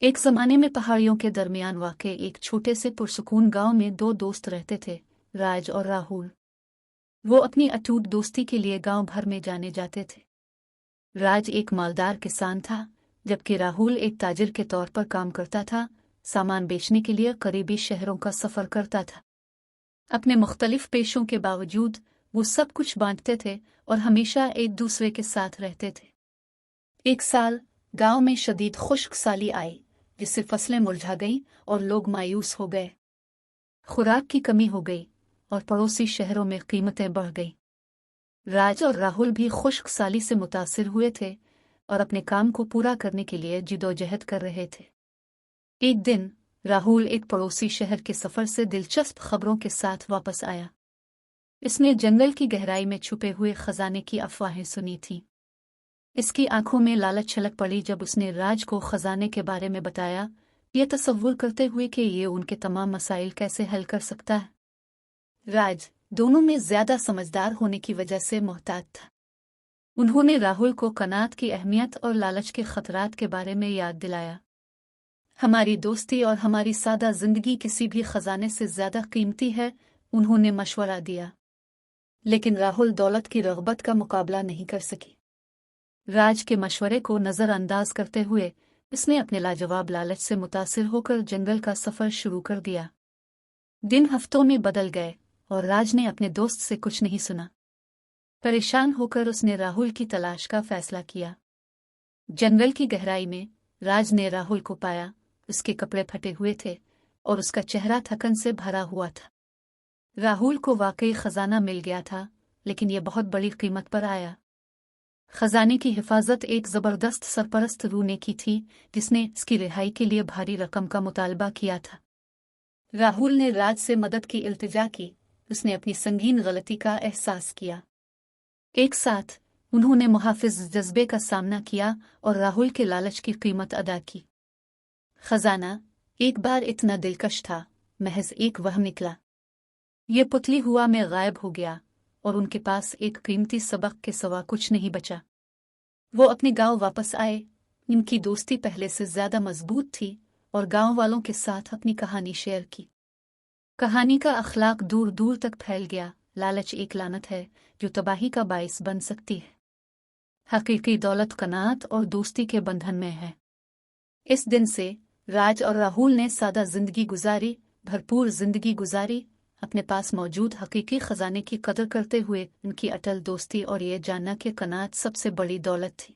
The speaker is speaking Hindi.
एक जमाने में पहाड़ियों के दरमियान वाक़े एक छोटे से पुरसुकून गांव में दो दोस्त रहते थे, राज और राहुल। वो अपनी अटूट दोस्ती के लिए गांव भर में जाने जाते थे। राज एक मालदार किसान था, जबकि राहुल एक ताजिर के तौर पर काम करता था, सामान बेचने के लिए करीबी शहरों का सफ़र करता था। अपने मुख्तलिफ पेशों के बावजूद वो सब कुछ बांटते थे और हमेशा एक दूसरे के साथ रहते थे। एक साल गांव में शदीद खुश्क साली आई, जिससे फसलें मुरझा गईं और लोग मायूस हो गए। खुराक की कमी हो गई और पड़ोसी शहरों में कीमतें बढ़ गईं। राज और राहुल भी खुश्क साली से मुतासिर हुए थे और अपने काम को पूरा करने के लिए जिदोजहद कर रहे थे। एक दिन राहुल एक पड़ोसी शहर के सफर से दिलचस्प खबरों के साथ वापस आया। इसने जंगल की गहराई में छुपे हुए खजाने की अफवाहें सुनी थीं। इसकी आंखों में लालच छलक पड़ी जब उसने राज को खजाने के बारे में बताया, ये तसव्वुर करते हुए कि ये उनके तमाम मसाइल कैसे हल कर सकता है। राज दोनों में ज्यादा समझदार होने की वजह से मोहतात था। उन्होंने राहुल को कनात की अहमियत और लालच के खतरात के बारे में याद दिलाया। हमारी दोस्ती और हमारी सादा जिंदगी किसी भी खजाने से ज्यादा कीमती है, उन्होंने मशवरा दिया। लेकिन राहुल दौलत की रग़बत का मुकाबला नहीं कर सकी। राज के मशवरे को नज़रअंदाज करते हुए उसने अपने लाजवाब लालच से मुतासिर होकर जंगल का सफ़र शुरू कर दिया। दिन हफ्तों में बदल गए और राज ने अपने दोस्त से कुछ नहीं सुना। परेशान होकर उसने राहुल की तलाश का फैसला किया। जंगल की गहराई में राज ने राहुल को पाया। उसके कपड़े फटे हुए थे और उसका चेहरा थकन से भरा हुआ था। राहुल को वाकई खजाना मिल गया था, लेकिन यह बहुत बड़ी कीमत पर आया। खजाने की हिफाजत एक जबरदस्त सरपरस्त रूह ने की थी, जिसने इसकी रिहाई के लिए भारी रकम का मुतालबा किया था। राहुल ने राज से मदद की इल्तिजा की। उसने अपनी संगीन गलती का एहसास किया। एक साथ उन्होंने मुहाफिज जज्बे का सामना किया और राहुल के लालच की कीमत अदा की। खजाना एक बार इतना दिलकश था, महज एक वहम निकला। ये पुतली हुआ में गायब हो गया और उनके पास एक कीमती सबक के सिवा कुछ नहीं बचा। वो अपने गांव वापस आए। इनकी दोस्ती पहले से ज्यादा मजबूत थी और गांव वालों के साथ अपनी कहानी शेयर की। कहानी का अखलाक दूर दूर तक फैल गया। लालच एक लानत है जो तबाही का बाइस बन सकती है। हकीकी दौलत कनात और दोस्ती के बंधन में है। इस दिन से राज और राहुल ने सादा जिंदगी गुजारी, भरपूर जिंदगी गुजारी, अपने पास मौजूद हकीकी खजाने की कदर करते हुए। उनकी अटल दोस्ती और ये जानना कि कनात सबसे बड़ी दौलत थी।